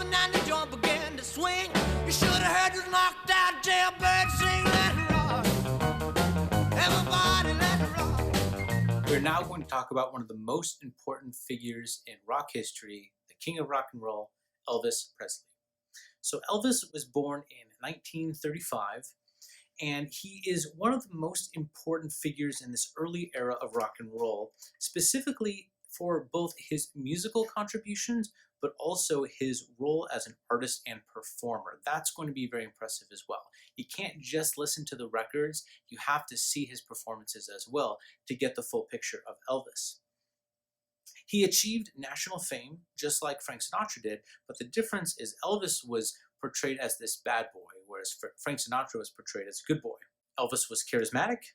rhythm and the joint began to swing. You should have heard this knocked out jailbird sing. Let it rock. Everybody let it rock. We're now going to talk about one of the most important figures in rock history, the king of rock and roll, Elvis Presley. So Elvis was born in 1935, and he is one of the most important figures in this early era of rock and roll, specifically for both his musical contributions, but also his role as an artist and performer. That's going to be very impressive as well. You can't just listen to the records, you have to see his performances as well to get the full picture of Elvis. He achieved national fame just like Frank Sinatra did, but the difference is Elvis was portrayed as this bad boy, whereas Frank Sinatra was portrayed as a good boy. Elvis was charismatic,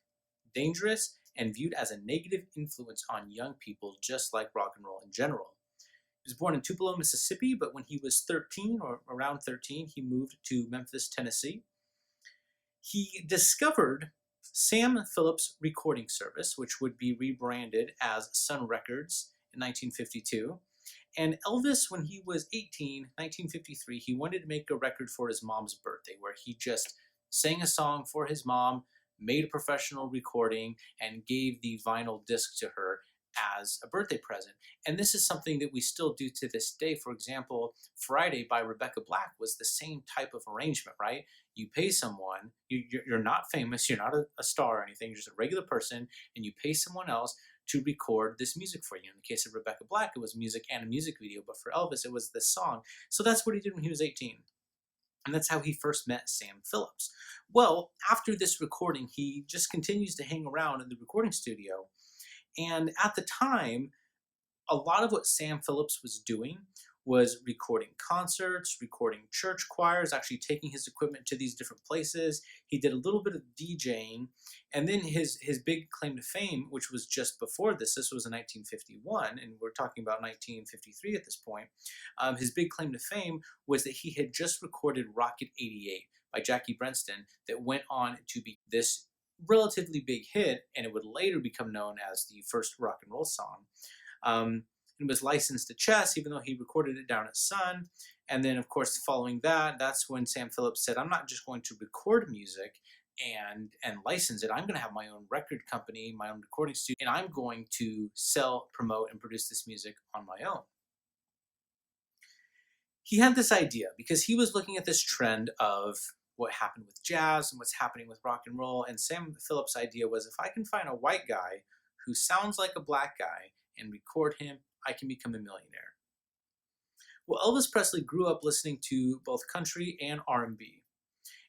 dangerous, and viewed as a negative influence on young people, just like rock and roll in general. He was born in Tupelo, Mississippi, but when he was 13 or around 13, he moved to Memphis, Tennessee. He discovered Sam Phillips Recording Service, which would be rebranded as Sun Records in 1952. And Elvis, when he was 18, 1953, he wanted to make a record for his mom's birthday where he just sang a song for his mom, made a professional recording, and gave the vinyl disc to her as a birthday present. And this is something that we still do to this day. For example, Friday by Rebecca Black was the same type of arrangement, right? You pay someone, you're not famous, you're not a star or anything, you're just a regular person, and you pay someone else to record this music for you. In the case of Rebecca Black, it was music and a music video, but for Elvis, it was this song. So that's what he did when he was 18. And that's how he first met Sam Phillips. Well, after this recording, he just continues to hang around in the recording studio. And at the time, a lot of what Sam Phillips was doing was recording concerts, recording church choirs, actually taking his equipment to these different places. He did a little bit of DJing. And then his big claim to fame, which was just before this was in 1951, and we're talking about 1953 at this point, his big claim to fame was that he had just recorded Rocket 88 by Jackie Brenston that went on to be this relatively big hit, and it would later become known as the first rock and roll song. It was licensed to Chess, even though he recorded it down at Sun. And then, of course, following that, that's when Sam Phillips said, I'm not just going to record music and license it. I'm going to have my own record company, my own recording studio, and I'm going to sell, promote, and produce this music on my own. He had this idea because he was looking at this trend of what happened with jazz and what's happening with rock and roll, and Sam Phillips' idea was, if I can find a white guy who sounds like a black guy and record him, I can become a millionaire. Well, Elvis Presley grew up listening to both country and R&B.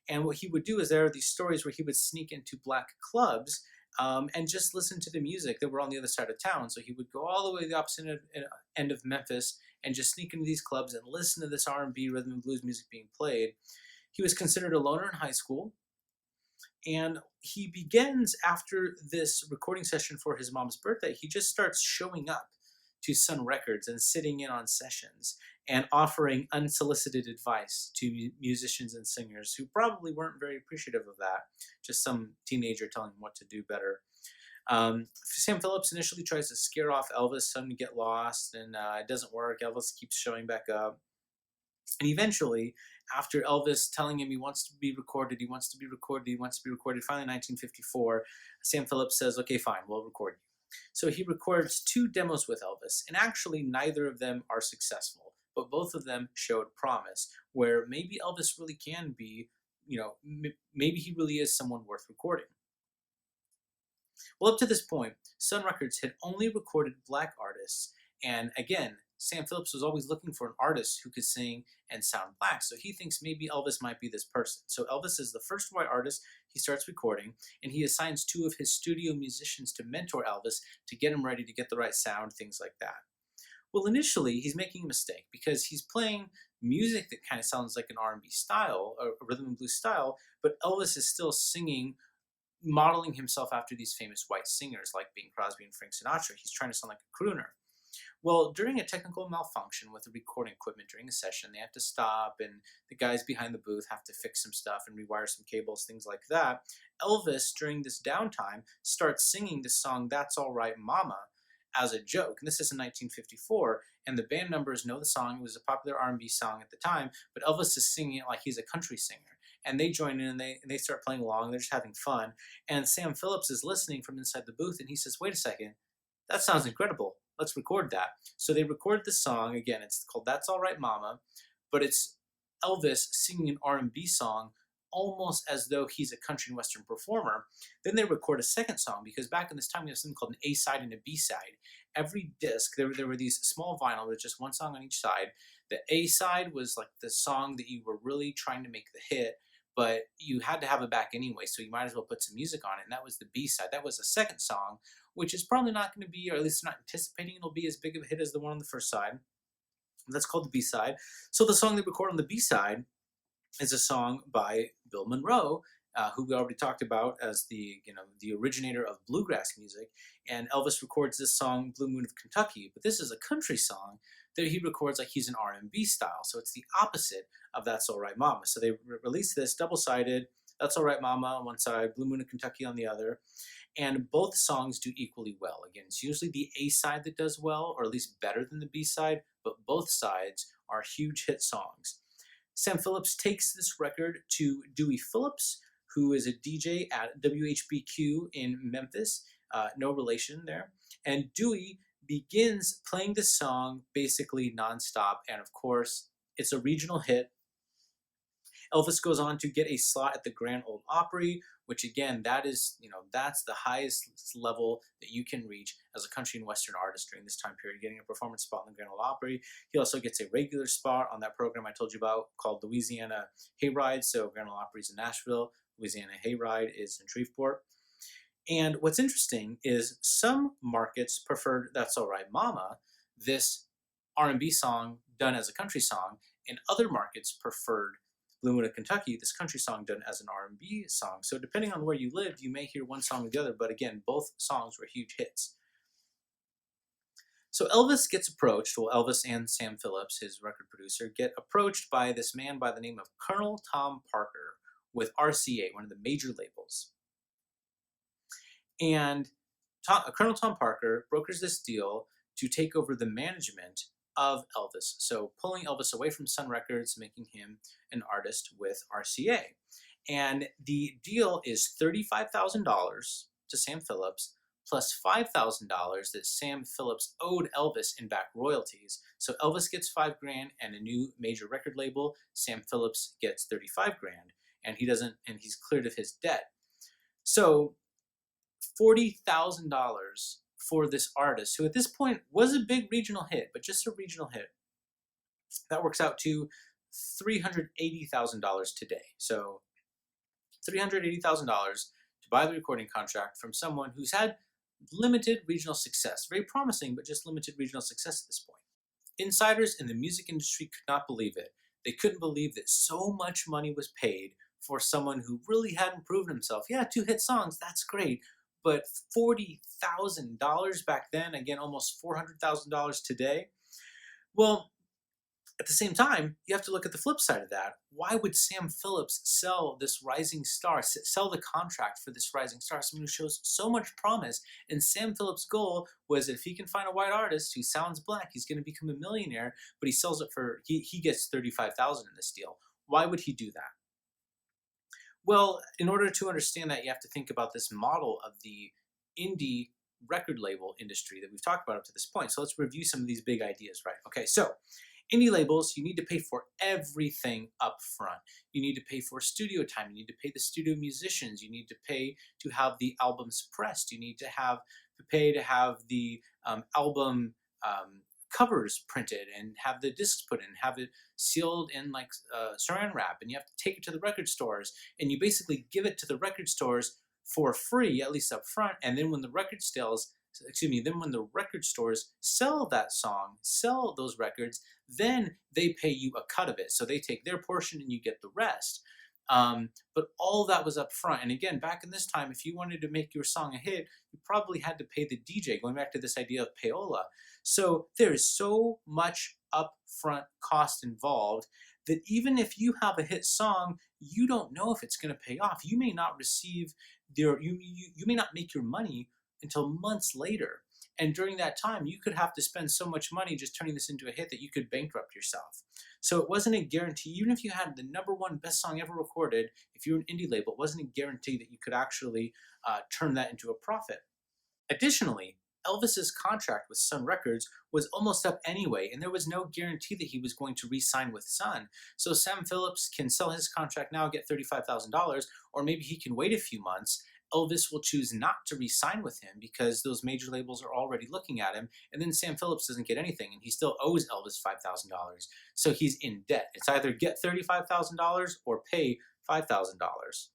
And what he would do is there are these stories where he would sneak into black clubs and just listen to the music that were on the other side of town. So he would go all the way to the opposite end of Memphis and just sneak into these clubs and listen to this R&B, rhythm and blues music being played. He was considered a loner in high school. And he begins, after this recording session for his mom's birthday, he just starts showing up to Sun Records and sitting in on sessions and offering unsolicited advice to musicians and singers who probably weren't very appreciative of that. Just some teenager telling him what to do better. Sam Phillips initially tries to scare off Elvis, tell him to get lost, and it doesn't work. Elvis keeps showing back up. And eventually, after Elvis telling him he wants to be recorded, finally in 1954, Sam Phillips says, okay, fine, we'll record you. So he records 2 demos with Elvis, and actually neither of them are successful, but both of them showed promise, where maybe Elvis really can be, maybe he really is someone worth recording. Well, up to this point, Sun Records had only recorded black artists, and again, Sam Phillips was always looking for an artist who could sing and sound black, so he thinks maybe Elvis might be this person. So Elvis is the first white artist he starts recording, and he assigns 2 of his studio musicians to mentor Elvis to get him ready to get the right sound, things like that. Well, initially, he's making a mistake because he's playing music that kind of sounds like an R&B style, a rhythm and blues style, but Elvis is still singing, modeling himself after these famous white singers like Bing Crosby and Frank Sinatra. He's trying to sound like a crooner. Well, during a technical malfunction with the recording equipment during a session, they have to stop, and the guys behind the booth have to fix some stuff and rewire some cables, things like that. Elvis, during this downtime, starts singing the song That's All Right Mama as a joke. And this is in 1954, and the band members know the song. It was a popular R&B song at the time, but Elvis is singing it like he's a country singer. And they join in, and they start playing along. They're just having fun. And Sam Phillips is listening from inside the booth, and he says, "Wait a second, that sounds incredible. Let's record that." So they record the song. Again, it's called "That's All Right Mama," but it's Elvis singing an R&B song almost as though he's a country and western performer. Then they record a second song, because back in this time we have something called an A-side and a B-side. Every disc, there were these small vinyl with just one song on each side. The A-side was like the song that you were really trying to make the hit, but you had to have it back anyway, so you might as well put some music on it, and that was the B-side. That was the second song, which is probably not going to be, or at least not anticipating it'll be as big of a hit as the one on the first side. That's called the B-side. So the song they record on the B-side is a song by Bill Monroe, who we already talked about as the originator of bluegrass music. And Elvis records this song, "Blue Moon of Kentucky," but this is a country song that he records like he's an R&B style. So it's the opposite of "That's All Right Mama." So they released this double-sided, "That's All Right Mama" on one side, "Blue Moon of Kentucky" on the other. And both songs do equally well. Again, it's usually the A-side that does well, or at least better than the B-side, but both sides are huge hit songs. Sam Phillips takes this record to Dewey Phillips, who is a DJ at WHBQ in Memphis, no relation there. And Dewey begins playing this song basically nonstop, and of course, it's a regional hit. Elvis goes on to get a slot at the Grand Ole Opry, which again, that's the highest level that you can reach as a country and western artist during this time period, getting a performance spot in the Grand Ole Opry. He also gets a regular spot on that program I told you about called Louisiana Hayride. So Grand Ole Opry's in Nashville, Louisiana Hayride is in Shreveport. And what's interesting is some markets preferred "That's All Right Mama," this R&B song done as a country song, and other markets preferred "Blue Moon of Kentucky," this country song done as an R&B song. So depending on where you lived, you may hear one song or the other, but again, both songs were huge hits. So Elvis gets approached, well, Elvis and Sam Phillips, his record producer, get approached by this man by the name of Colonel Tom Parker with RCA, one of the major labels. And Colonel Tom Parker brokers this deal to take over the management of Elvis. So pulling Elvis away from Sun Records, making him an artist with RCA. And the deal is $35,000 to Sam Phillips plus $5,000 that Sam Phillips owed Elvis in back royalties. So Elvis gets $5,000 and a new major record label. Sam Phillips gets $35,000, and he's cleared of his debt. So $40,000 for this artist, who at this point was a big regional hit, but just a regional hit. That works out to $380,000 today. So $380,000 to buy the recording contract from someone who's had limited regional success. Very promising, but just limited regional success at this point. Insiders in the music industry could not believe it. They couldn't believe that so much money was paid for someone who really hadn't proven himself. Yeah, 2 hit songs, that's great. But $40,000 back then, again, almost $400,000 today. Well, at the same time, you have to look at the flip side of that. Why would Sam Phillips sell this rising star, sell the contract for this rising star, someone who shows so much promise? And Sam Phillips' goal was, if he can find a white artist who sounds black, he's going to become a millionaire, but he sells it for, he gets $35,000 in this deal. Why would he do that? Well, in order to understand that, you have to think about this model of the indie record label industry that we've talked about up to this point. So let's review some of these big ideas, right? Okay, so indie labels, you need to pay for everything up front. You need to pay for studio time. You need to pay the studio musicians. You need to pay to have the albums pressed. You need to pay to have the album covers printed and have the discs put in, have it sealed in like saran wrap, and you have to take it to the record stores, and you basically give it to the record stores for free, at least up front, and then when the record stores sell that song, sell those records, then they pay you a cut of it. So they take their portion and you get the rest. But all that was up front. And again, back in this time, if you wanted to make your song a hit, you probably had to pay the DJ, going back to this idea of payola. So there is so much upfront cost involved that even if you have a hit song, you don't know if it's going to pay off. You may not receive you may not make your money until months later. And during that time, you could have to spend so much money just turning this into a hit that you could bankrupt yourself. So it wasn't a guarantee. Even if you had the #1 best song ever recorded, if you were an indie label, it wasn't a guarantee that you could actually turn that into a profit. Additionally, Elvis's contract with Sun Records was almost up anyway, and there was no guarantee that he was going to re-sign with Sun. So Sam Phillips can sell his contract now, get $35,000, or maybe he can wait a few months. Elvis will choose not to re-sign with him because those major labels are already looking at him, and then Sam Phillips doesn't get anything, and he still owes Elvis $5,000. So he's in debt. It's either get $35,000 or pay $5,000.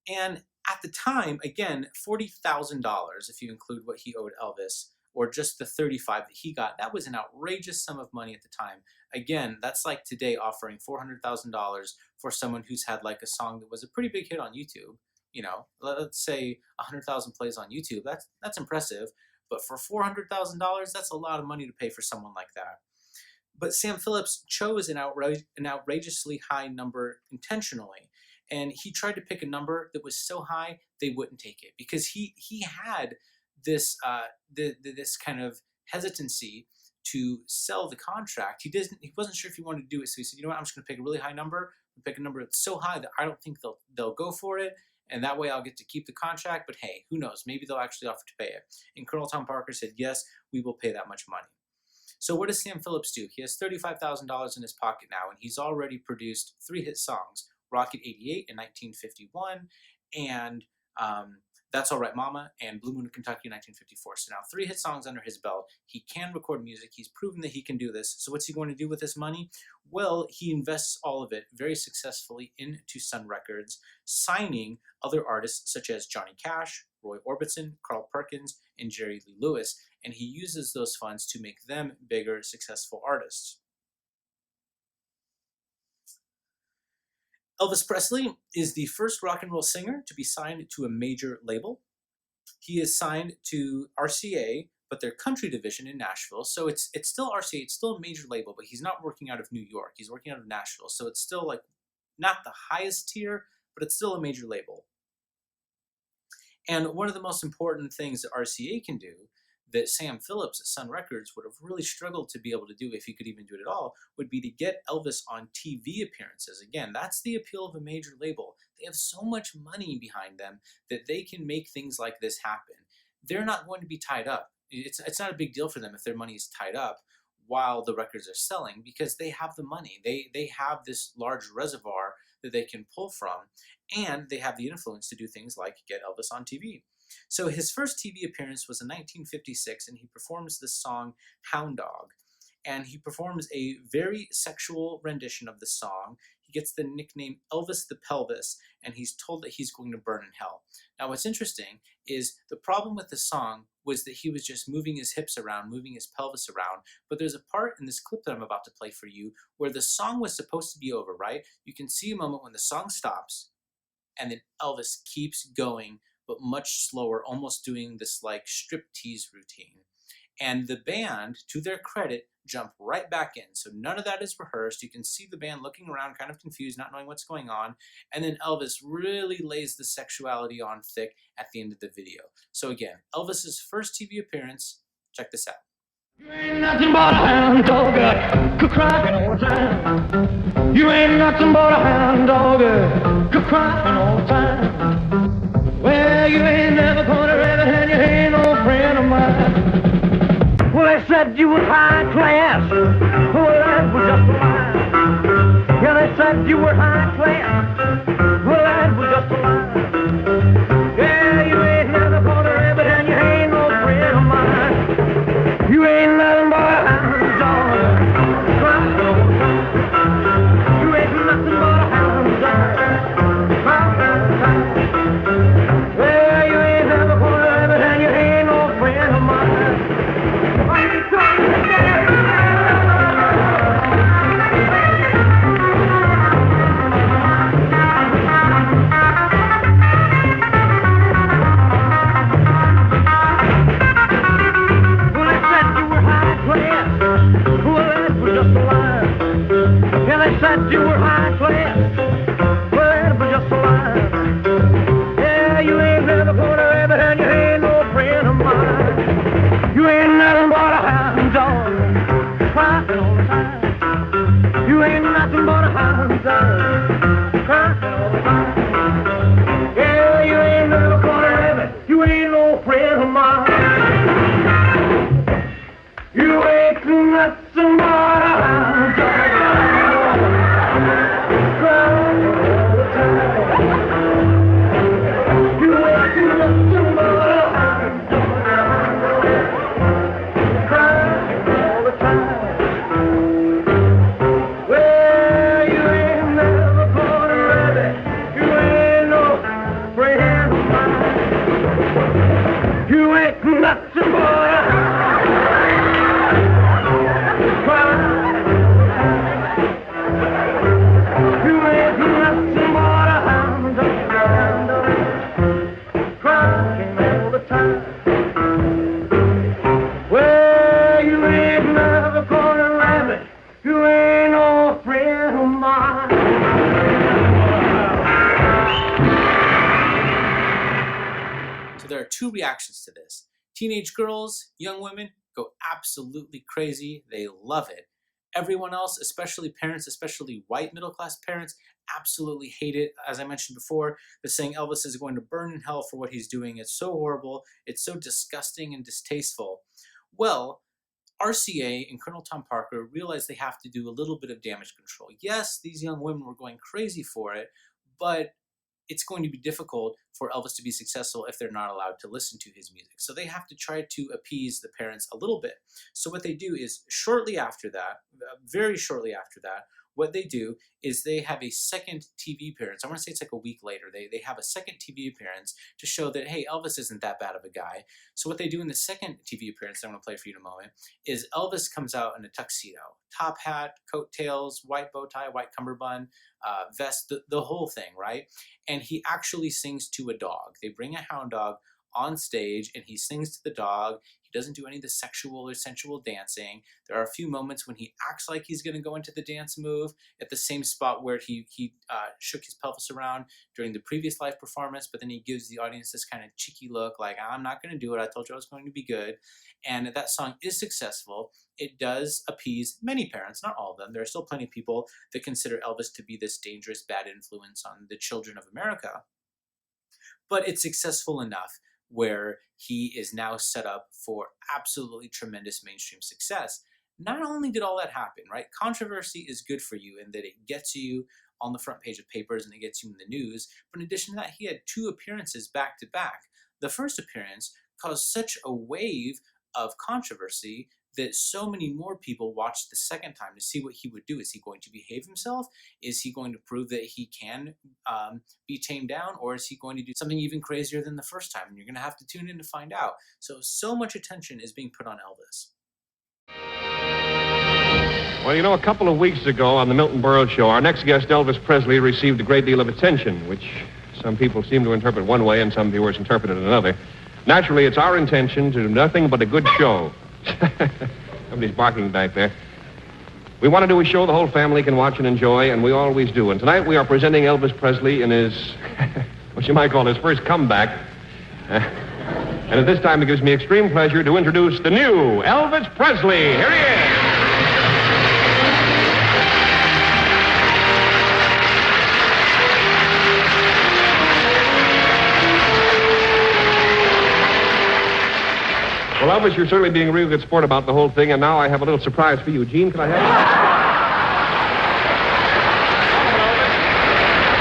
And at the time, again, $40,000, if you include what he owed Elvis, or just the $35,000 that he got, that was an outrageous sum of money at the time. Again, that's like today offering $400,000 for someone who's had like a song that was a pretty big hit on YouTube. You know, let's say 100,000 plays on YouTube. That's impressive. But for $400,000, that's a lot of money to pay for someone like that. But Sam Phillips chose an outrageously high number intentionally. And he tried to pick a number that was so high they wouldn't take it, because he had this this kind of hesitancy to sell the contract. He wasn't sure if he wanted to do it, so he said, you know what, I'm just going to pick a really high number, pick a number that's so high that I don't think they'll go for it, and that way I'll get to keep the contract. But hey, who knows? Maybe they'll actually offer to pay it. And Colonel Tom Parker said, yes, we will pay that much money. So what does Sam Phillips do? He has $35,000 in his pocket now, and he's already produced 3 hit songs. Rocket 88 in 1951, and That's All Right Mama, and Blue Moon of Kentucky in 1954. So now 3 hit songs under his belt. He can record music. He's proven that he can do this. So what's he going to do with this money? Well, he invests all of it very successfully into Sun Records, signing other artists such as Johnny Cash, Roy Orbison, Carl Perkins, and Jerry Lee Lewis, and he uses those funds to make them bigger, successful artists. Elvis Presley is the first rock and roll singer to be signed to a major label. He is signed to RCA, but their country division in Nashville. So it's still RCA, it's still a major label, but he's not working out of New York. He's working out of Nashville. So it's still like not the highest tier, but it's still a major label. And one of the most important things that RCA can do that Sam Phillips at Sun Records would have really struggled to be able to do, if he could even do it at all, would be to get Elvis on TV appearances. Again, that's the appeal of a major label. They have so much money behind them that they can make things like this happen. They're not going to be tied up. It's not a big deal for them if their money is tied up while the records are selling, because they have the money. They have this large reservoir that they can pull from, and they have the influence to do things like get Elvis on TV. So his first TV appearance was in 1956, and he performs this song, Hound Dog. And he performs a very sexual rendition of the song. He gets the nickname Elvis the Pelvis, and he's told that he's going to burn in hell. Now what's interesting is the problem with the song was that he was just moving his hips around, moving his pelvis around. But there's a part in this clip that I'm about to play for you where the song was supposed to be over, right? You can see a moment when the song stops, and then Elvis keeps going, but much slower, almost doing this like striptease routine. And the band, to their credit, jump right back in. So none of that is rehearsed. You can see the band looking around, kind of confused, not knowing what's going on. And then Elvis really lays the sexuality on thick at the end of the video. So again, Elvis's first TV appearance, check this out. You ain't nothing but a hound dog, crying all the time. You ain't nothing but a hound dog, crying all the time. Well, you ain't never gonna ever, and you ain't no friend of mine. Well, they said you was high class. Well, that was just a lie. Yeah, they said you were high class. Well, that was just a lie. Yeah, you ain't never gonna ever, and you ain't no friend of mine. You ain't nothing but a hound dog, crying all the time. You ain't nothing but a hound dog, crying all the time. Well, you ain't never gonna ever, and you ain't no friend of mine. mine. You ain't nothing but a hound dog. Crying all the time. You ain't nothing but a hound dog. Crying all the time. Well, you ain't never gonna let it. You ain't no friend of mine. You ain't nothing but a hound. So there are two reactions to this. Teenage girls, young women, go absolutely crazy. They love it. Everyone else, especially parents, especially white middle-class parents, absolutely hate it. As I mentioned before, they're saying Elvis is going to burn in hell for what he's doing. It's so horrible. It's so disgusting and distasteful. Well, RCA and Colonel Tom Parker realized they have to do a little bit of damage control. Yes, these young women were going crazy for it, but it's going to be difficult for Elvis to be successful if they're not allowed to listen to his music. So they have to try to appease the parents a little bit. So what they do is shortly after that, very shortly after that, what they do is they have a second TV appearance. I want to say it's like a week later. They have a second TV appearance to show that, hey, Elvis isn't that bad of a guy. So what they do in the second TV appearance that I'm going to play for you in a moment is Elvis comes out in a tuxedo. Top hat, coattails, white bow tie, white cummerbund, vest, the whole thing, right? And he actually sings to a dog. They bring a hound dog on stage and he sings to the dog. He doesn't do any of the sexual or sensual dancing. There are a few moments when he acts like he's going to go into the dance move at the same spot where he shook his pelvis around during the previous live performance, but then he gives the audience this kind of cheeky look like, I'm not going to do it. I told you I was going to be good. And that song is successful. It does appease many parents, not all of them. There are still plenty of people that consider Elvis to be this dangerous, bad influence on the children of America. But it's successful enough where he is now set up for absolutely tremendous mainstream success. Not only did all that happen, right? Controversy is good for you in that it gets you on the front page of papers and it gets you in the news. But in addition to that, he had two appearances back to back. The first appearance caused such a wave of controversy that so many more people watched the second time to see what he would do. Is he going to behave himself? Is he going to prove that he can be tamed down? Or is he going to do something even crazier than the first time? And you're going to have to tune in to find out. So much attention is being put on Elvis. Well, you know, a couple of weeks ago on the Milton Berle Show, our next guest, Elvis Presley, received a great deal of attention, which some people seem to interpret one way and some viewers interpret it another. Naturally, it's our intention to do nothing but a good show. Somebody's barking back there. We want to do a show the whole family can watch and enjoy, and we always do. And tonight we are presenting Elvis Presley in his, what you might call his first comeback. And at this time, it gives me extreme pleasure to introduce the new Elvis Presley. Here he is. Well, Elvis, you're certainly being a real good sport about the whole thing, and now I have a little surprise for you. Gene, can I have it?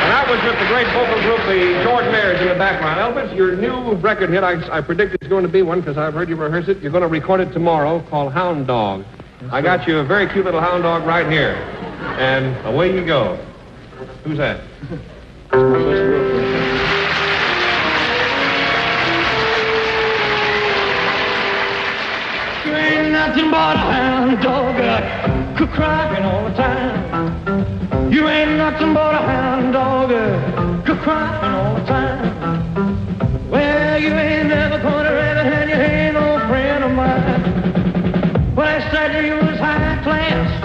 And that was with the great vocal group, the George Mayers, in the background. Elvis, your new record hit, I predict it's going to be one because I've heard you rehearse it. You're going to record it tomorrow, called Hound Dog. I got you a very cute little hound dog right here. And away you go. Who's that? You ain't nothing but a hound dog, crying all the time. You ain't nothing but a hound dog, crying all the time. Well, you ain't never gonna rabbit and you ain't no friend of mine. Well, they said you was high class.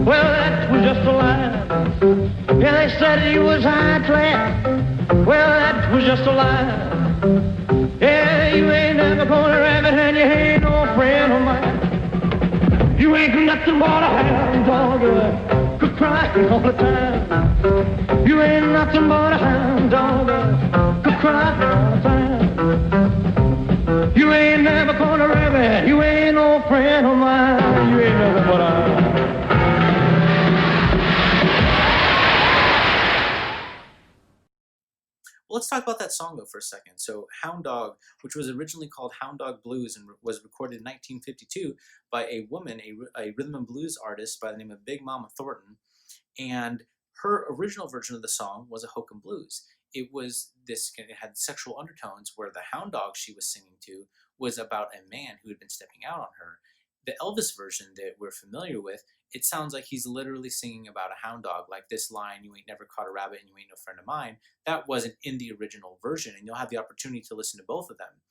Well, that was just a lie. Yeah, they said you was high class. Well, that was just a lie. Yeah, you ain't never gonna rabbit and you ain't no friend of mine. You ain't nothing but a hound dog, crying all the time. You ain't nothing but a hound dog, crying all the time. You You ain't never caught a rabbit. You ain't no friend of mine. You ain't nothing but a... Well, let's talk about that song though for a second. So Hound Dog, which was originally called Hound Dog Blues and was recorded in 1952 by a woman, a rhythm and blues artist by the name of Big Mama Thornton, and her original version of the song was a hokum blues. It had sexual undertones where the hound dog she was singing to was about a man who had been stepping out on her. The Elvis version that we're familiar with, it sounds like he's literally singing about a hound dog, like this line, "You ain't never caught a rabbit and you ain't no friend of mine." That wasn't in the original version, and you'll have the opportunity to listen to both of them.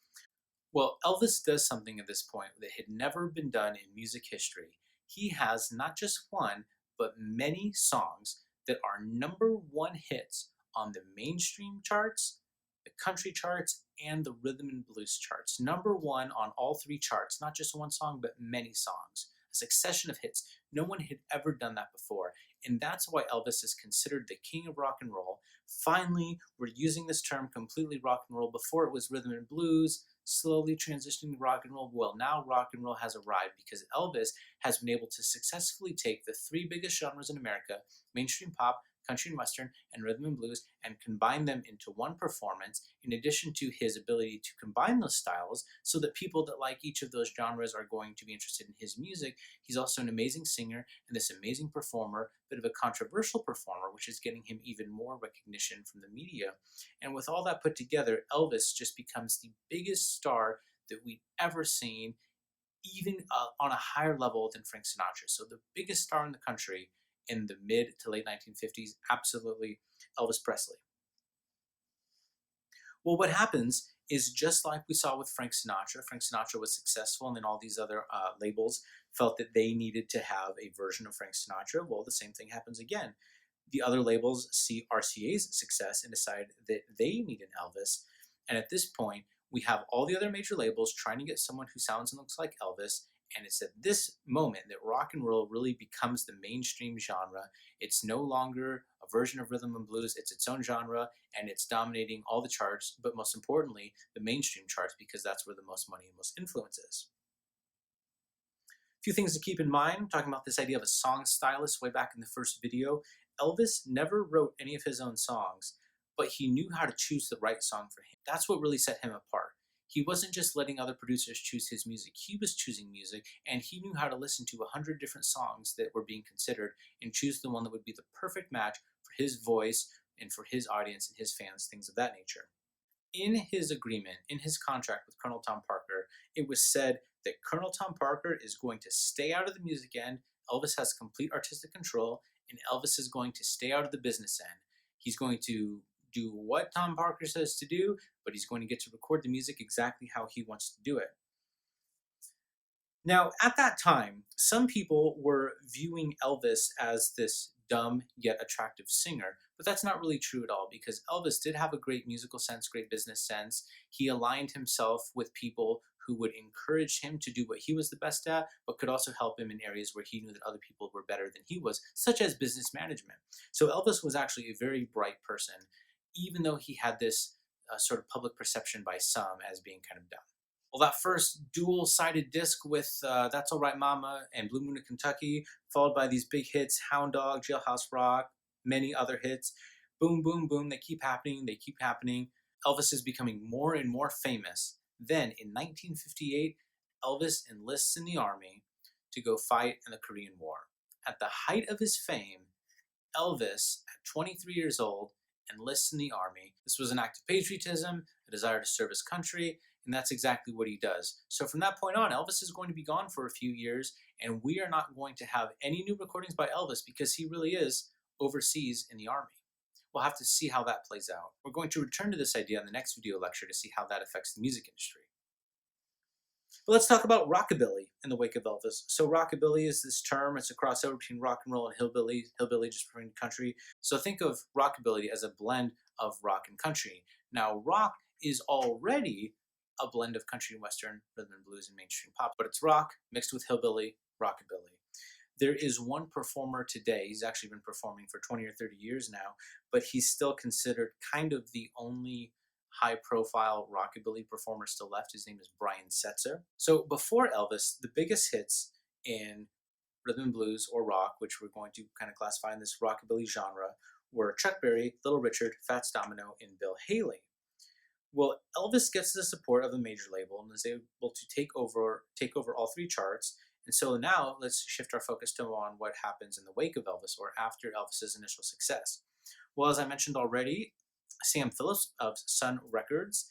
Well, Elvis does something at this point that had never been done in music history. He has not just one, but many songs that are #1 hits on the mainstream charts, the country charts, and the rhythm and blues charts. #1 on all 3 charts, not just one song, but many songs. A succession of hits. No one had ever done that before. And that's why Elvis is considered the king of rock and roll. Finally, we're using this term completely rock and roll. Before it was rhythm and blues, slowly transitioning to rock and roll. Well, now rock and roll has arrived because Elvis has been able to successfully take the 3 biggest genres in America, mainstream pop, country and western, and rhythm and blues, and combine them into one performance, in addition to his ability to combine those styles so that people that like each of those genres are going to be interested in his music. He's also an amazing singer and this amazing performer, bit of a controversial performer, which is getting him even more recognition from the media. And with all that put together, Elvis just becomes the biggest star that we've ever seen, even on a higher level than Frank Sinatra. So the biggest star in the country in the mid to late 1950s, absolutely Elvis Presley. Well, what happens is just like we saw with Frank Sinatra. Frank Sinatra was successful, and then all these other labels felt that they needed to have a version of Frank Sinatra. Well, the same thing happens again. The other labels see RCA's success and decide that they need an Elvis. And at this point, we have all the other major labels trying to get someone who sounds and looks like Elvis. And it's at this moment that rock and roll really becomes the mainstream genre. It's no longer a version of rhythm and blues. It's its own genre, and it's dominating all the charts, but most importantly, the mainstream charts, because that's where the most money and most influence is. A few things to keep in mind, talking about this idea of a song stylist way back in the first video. Elvis never wrote any of his own songs, but he knew how to choose the right song for him. That's what really set him apart. He wasn't just letting other producers choose his music. He was choosing music, and he knew how to listen to 100 different songs that were being considered and choose the one that would be the perfect match for his voice and for his audience and his fans, things of that nature. In his agreement, in his contract with Colonel Tom Parker, it was said that Colonel Tom Parker is going to stay out of the music end, Elvis has complete artistic control, and Elvis is going to stay out of the business end. He's going to do what Tom Parker says to do, but he's going to get to record the music exactly how he wants to do it. Now, at that time, some people were viewing Elvis as this dumb yet attractive singer, but that's not really true at all, because Elvis did have a great musical sense, great business sense. He aligned himself with people who would encourage him to do what he was the best at, but could also help him in areas where he knew that other people were better than he was, such as business management. So Elvis was actually a very bright person, even though he had this sort of public perception by some as being kind of dumb. Well, that first dual-sided disc with That's All Right Mama and Blue Moon of Kentucky, followed by these big hits, Hound Dog, Jailhouse Rock, many other hits, boom, boom, boom, they keep happening, they keep happening. Elvis is becoming more and more famous. Then, in 1958, Elvis enlists in the army to go fight in the Korean War. At the height of his fame, Elvis, at 23 years old, enlists in the army. This was an act of patriotism, a desire to serve his country, and that's exactly what he does. So from that point on, Elvis is going to be gone for a few years, and we are not going to have any new recordings by Elvis because he really is overseas in the army. We'll have to see how that plays out. We're going to return to this idea in the next video lecture to see how that affects the music industry. But let's talk about rockabilly in the wake of Elvis. So rockabilly is this term. It's a crossover between rock and roll and hillbilly. Hillbilly just referring to country. So think of rockabilly as a blend of rock and country. Now, rock is already a blend of country and western, rhythm and blues, and mainstream pop, but it's rock mixed with hillbilly, rockabilly. There is one performer today, he's actually been performing for 20 or 30 years now, but he's still considered kind of the only high-profile rockabilly performer still left. His name is Brian Setzer. So before Elvis, the biggest hits in rhythm and blues or rock, which we're going to kind of classify in this rockabilly genre, were Chuck Berry, Little Richard, Fats Domino, and Bill Haley. Well, Elvis gets the support of a major label and is able to take over all three charts. And so now let's shift our focus to on what happens in the wake of Elvis or after Elvis's initial success. Well, as I mentioned already, Sam Phillips of Sun Records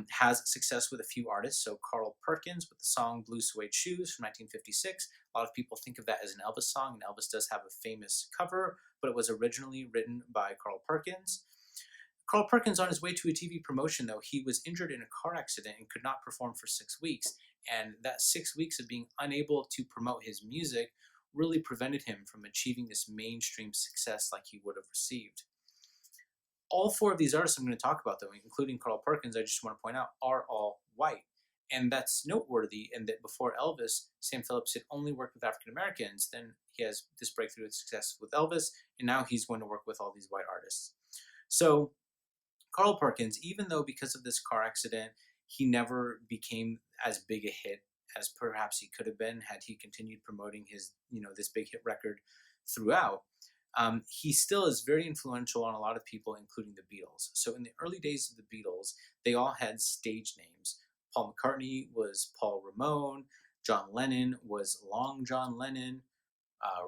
has success with a few artists. So Carl Perkins with the song Blue Suede Shoes from 1956. A lot of people think of that as an Elvis song, and Elvis does have a famous cover, but it was originally written by Carl Perkins. Carl Perkins, on his way to a TV promotion, though, he was injured in a car accident and could not perform for 6 weeks. And that 6 weeks of being unable to promote his music really prevented him from achieving this mainstream success like he would have received. All four of these artists I'm going to talk about, though, including Carl Perkins, I just want to point out, are all white. And that's noteworthy in that before Elvis, Sam Phillips had only worked with African Americans. Then he has this breakthrough success with Elvis, and now he's going to work with all these white artists. So Carl Perkins, even though because of this car accident, he never became as big a hit as perhaps he could have been had he continued promoting his, this big hit record throughout, he still is very influential on a lot of people, including the Beatles. So in the early days of the Beatles, they all had stage names. Paul McCartney was Paul Ramone, John Lennon was Long John Lennon,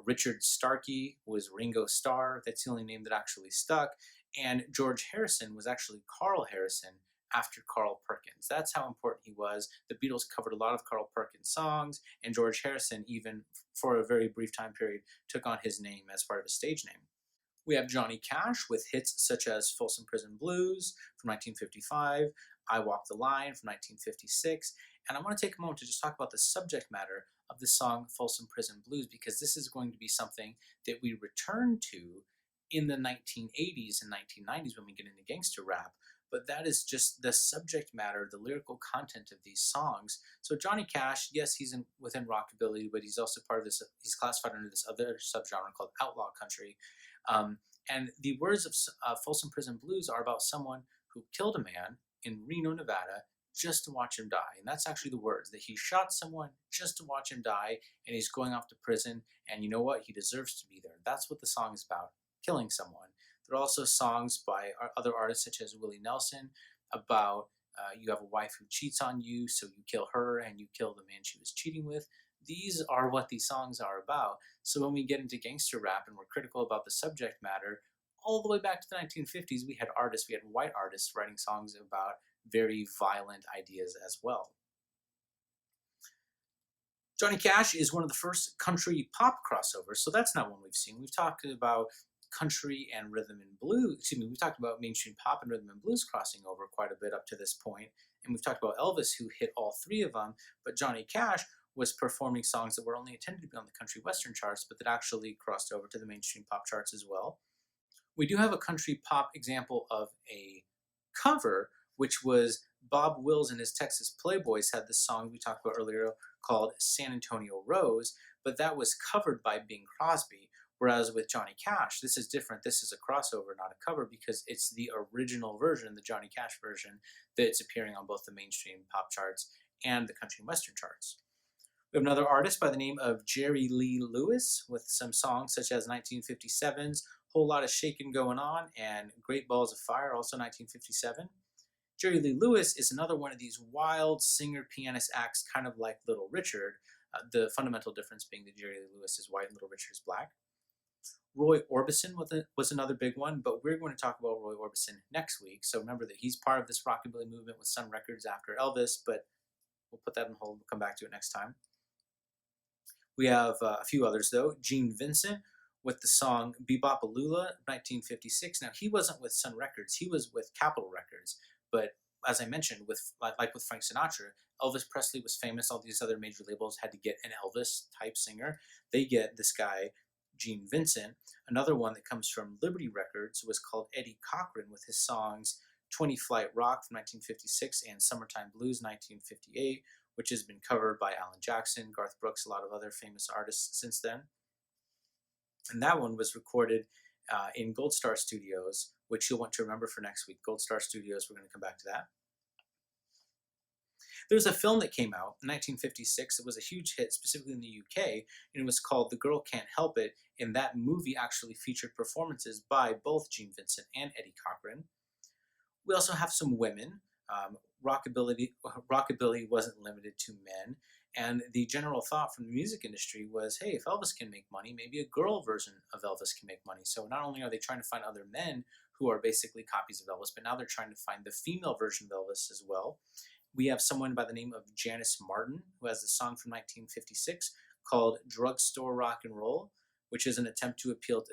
Richard Starkey was Ringo Starr. That's the only name that actually stuck. And George Harrison was actually Carl Harrison after Carl Perkins. That's how important he was. The Beatles covered a lot of Carl Perkins songs, and George Harrison, even for a very brief time period, took on his name as part of his stage name. We have Johnny Cash with hits such as Folsom Prison Blues from 1955, I Walk the Line from 1956, and I want to take a moment to just talk about the subject matter of the song Folsom Prison Blues, because this is going to be something that we return to in the 1980s and 1990s when we get into gangster rap. But that is just the subject matter, the lyrical content of these songs. So Johnny Cash, yes, he's within rockabilly, but he's also part of this, he's classified under this other subgenre called outlaw country. And the words of Folsom Prison Blues are about someone who killed a man in Reno, Nevada, just to watch him die. And that's actually the words, that he shot someone just to watch him die, and he's going off to prison, and you know what? He deserves to be there. That's what the song is about, killing someone. There are also songs by other artists such as Willie Nelson about you have a wife who cheats on you, so you kill her and you kill the man she was cheating with. These are what these songs are about. So when we get into gangster rap and we're critical about the subject matter, all the way back to the 1950s, we had white artists writing songs about very violent ideas as well. Johnny Cash is one of the first country pop crossovers, so that's not one we've seen. We've talked about country and rhythm and blues. We've talked about mainstream pop and rhythm and blues crossing over quite a bit up to this point, and we've talked about Elvis, who hit all three of them, but Johnny Cash was performing songs that were only intended to be on the country western charts, but that actually crossed over to the mainstream pop charts as well. We do have a country pop example of a cover, which was Bob Wills and his Texas Playboys had this song we talked about earlier called San Antonio Rose, but that was covered by Bing Crosby. Whereas with Johnny Cash, this is different. This is a crossover, not a cover, because it's the original version, the Johnny Cash version, that's appearing on both the mainstream pop charts and the country and western charts. We have another artist by the name of Jerry Lee Lewis with some songs such as 1957's Whole Lot of Shakin' Going On and Great Balls of Fire, also 1957. Jerry Lee Lewis is another one of these wild singer-pianist acts, kind of like Little Richard, the fundamental difference being that Jerry Lee Lewis is white and Little Richard is black. Roy Orbison was another big one, but we're going to talk about Roy Orbison next week. So remember that he's part of this rockabilly movement with Sun Records after Elvis, but we'll put that on hold. We'll come back to it next time. We have a few others, though. Gene Vincent with the song Bebopalula, 1956. Now, he wasn't with Sun Records. He was with Capitol Records. But as I mentioned, like with Frank Sinatra, Elvis Presley was famous. All these other major labels had to get an Elvis-type singer. They get this guy, Gene Vincent. Another one that comes from Liberty Records was called Eddie Cochran with his songs 20 Flight Rock from 1956 and Summertime Blues 1958, which has been covered by Alan Jackson, Garth Brooks, a lot of other famous artists since then. And that one was recorded in Gold Star Studios, which you'll want to remember for next week. Gold Star Studios, we're going to come back to that. There was a film that came out in 1956. It was a huge hit, specifically in the UK, and it was called The Girl Can't Help It, and that movie actually featured performances by both Gene Vincent and Eddie Cochran. We also have some women. Rockabilly wasn't limited to men, and the general thought from the music industry was, hey, if Elvis can make money, maybe a girl version of Elvis can make money. So not only are they trying to find other men who are basically copies of Elvis, but now they're trying to find the female version of Elvis as well. We have someone by the name of Janice Martin, who has a song from 1956 called Drugstore Rock and Roll, which is a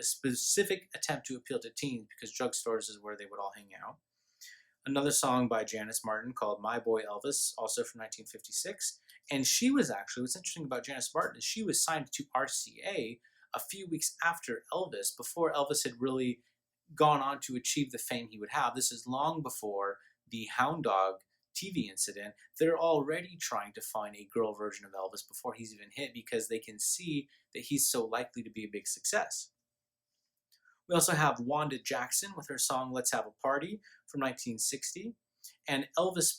specific attempt to appeal to teens, because drugstores is where they would all hang out. Another song by Janice Martin called My Boy Elvis, also from 1956. And she was actually, what's interesting about Janice Martin is she was signed to RCA a few weeks after Elvis, before Elvis had really gone on to achieve the fame he would have. This is long before the Hound Dog TV incident. They're already trying to find a girl version of Elvis before he's even hit, because they can see that he's so likely to be a big success. We also have Wanda Jackson with her song Let's Have a Party from 1960. And Elvis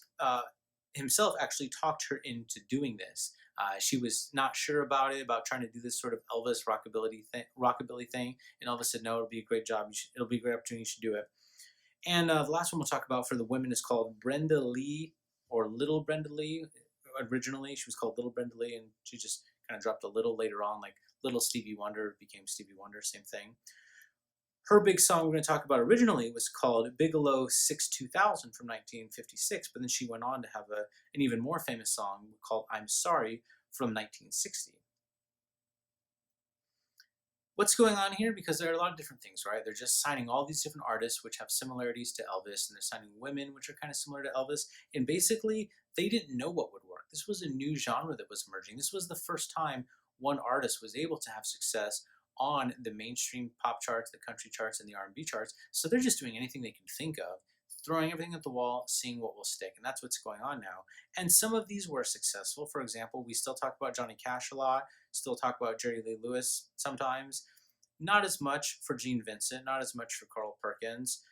himself actually talked her into doing this. She was not sure about it, about trying to do this sort of Elvis rockabilly thing. And Elvis said, no, it'll be a great job. It'll be a great opportunity. You should do it. And the last one we'll talk about for the women is called Brenda Lee, or Little Brenda Lee. Originally, she was called Little Brenda Lee, and she just kind of dropped a little later on, like Little Stevie Wonder became Stevie Wonder, same thing. Her big song we're going to talk about originally was called Bigelow 6-2000 from 1956, but then she went on to have an even more famous song called I'm Sorry from 1960. What's going on here? Because there are a lot of different things, right? They're just signing all these different artists which have similarities to Elvis, and they're signing women which are kind of similar to Elvis, and basically they didn't know what would work. This was a new genre that was emerging. This was the first time one artist was able to have success on the mainstream pop charts, the country charts, and the R&B charts. So they're just doing anything they can think of, throwing everything at the wall, seeing what will stick. And that's what's going on now. And some of these were successful. For example, we still talk about Johnny Cash a lot, still talk about Jerry Lee Lewis sometimes. Not as much for Gene Vincent, not as much for Carl Perkins,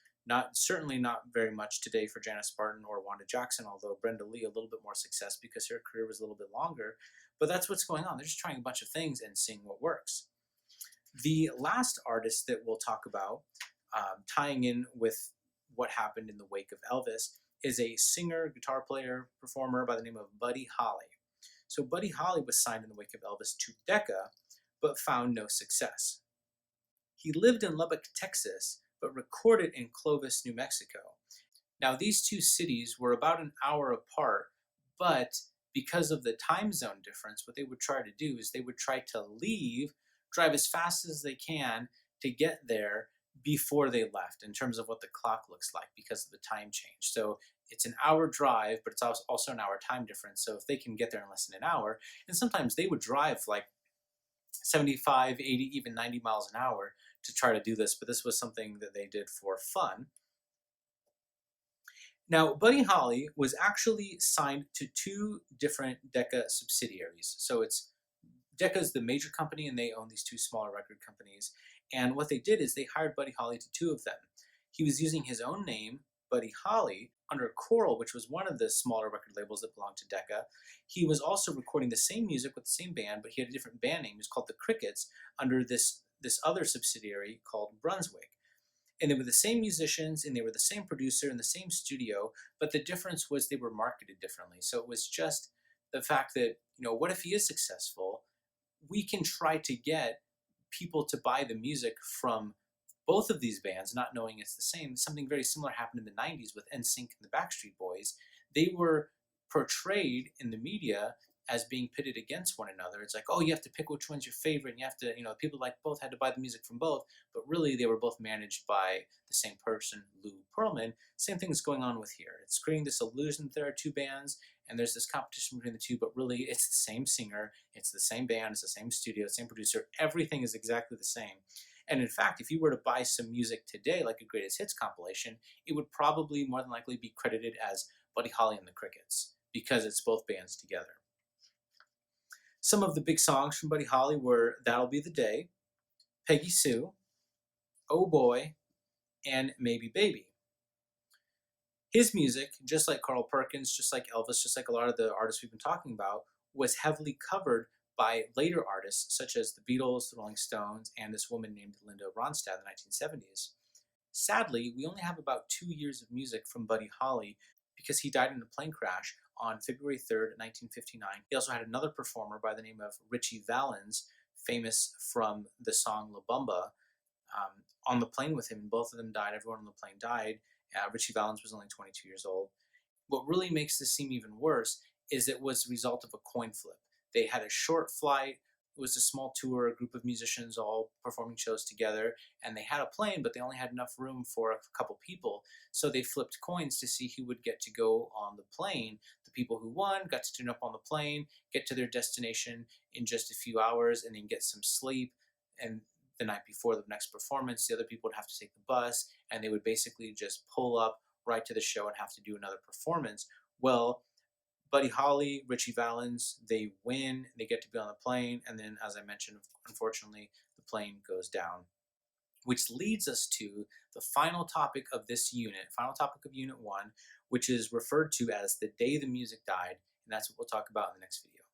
certainly not very much today for Janice Martin or Wanda Jackson, although Brenda Lee a little bit more success because her career was a little bit longer. But that's what's going on. They're just trying a bunch of things and seeing what works. The last artist that we'll talk about, tying in with what happened in the wake of Elvis, is a singer, guitar player, performer by the name of Buddy Holly. So Buddy Holly was signed in the wake of Elvis to Decca, but found no success. He lived in Lubbock, Texas, but recorded in Clovis, New Mexico. Now, these two cities were about an hour apart, but because of the time zone difference, what they would try to do is they would try to drive as fast as they can to get there before they left, in terms of what the clock looks like because of the time change. So it's an hour drive, but it's also an hour time difference. So if they can get there in less than an hour, and sometimes they would drive like 75, 80, even 90 miles an hour to try to do this, but this was something that they did for fun. Now, Buddy Holly was actually signed to two different Decca subsidiaries. So Decca's the major company, and they own these two smaller record companies. And what they did is they hired Buddy Holly to two of them. He was using his own name, Buddy Holly, under Coral, which was one of the smaller record labels that belonged to Decca. He was also recording the same music with the same band, but he had a different band name. It was called the Crickets, under this other subsidiary called Brunswick. And they were the same musicians, and they were the same producer in the same studio, but the difference was they were marketed differently. So it was just the fact that, what if he is successful? We can try to get people to buy the music from both of these bands, not knowing it's the same. Something very similar happened in the 90s with NSYNC and the Backstreet Boys. They were portrayed in the media as being pitted against one another. It's like, oh, you have to pick which one's your favorite, and you have to, people like both had to buy the music from both, but really they were both managed by the same person, Lou Pearlman. Same thing is going on with here. It's creating this illusion that there are two bands, and there's this competition between the two, but really it's the same singer, it's the same band, it's the same studio, same producer, everything is exactly the same. And in fact, if you were to buy some music today, like a greatest hits compilation, it would probably more than likely be credited as Buddy Holly and the Crickets, because it's both bands together. Some of the big songs from Buddy Holly were That'll Be the Day, Peggy Sue, Oh Boy, and Maybe Baby. His music, just like Carl Perkins, just like Elvis, just like a lot of the artists we've been talking about, was heavily covered by later artists such as the Beatles, the Rolling Stones, and this woman named Linda Ronstadt in the 1970s. Sadly, we only have about 2 years of music from Buddy Holly because he died in a plane crash on February 3rd, 1959. He also had another performer by the name of Ritchie Valens, famous from the song La Bamba, on the plane with him, and both of them died. Everyone on the plane died. Ritchie Valens was only 22 years old. What really makes this seem even worse is it was the result of a coin flip. They had a short flight. It was a small tour, a group of musicians all performing shows together, and they had a plane, but they only had enough room for a couple people. So they flipped coins to see who would get to go on the plane. The people who won got to turn up on the plane, get to their destination in just a few hours, and then get some sleep. And the night before the next performance, the other people would have to take the bus, and they would basically just pull up right to the show and have to do another performance. Well, Buddy Holly, Ritchie Valens, they win, they get to be on the plane, and then, as I mentioned, unfortunately, the plane goes down. Which leads us to the final topic of this unit, final topic of Unit 1, which is referred to as the day the music died, and that's what we'll talk about in the next video.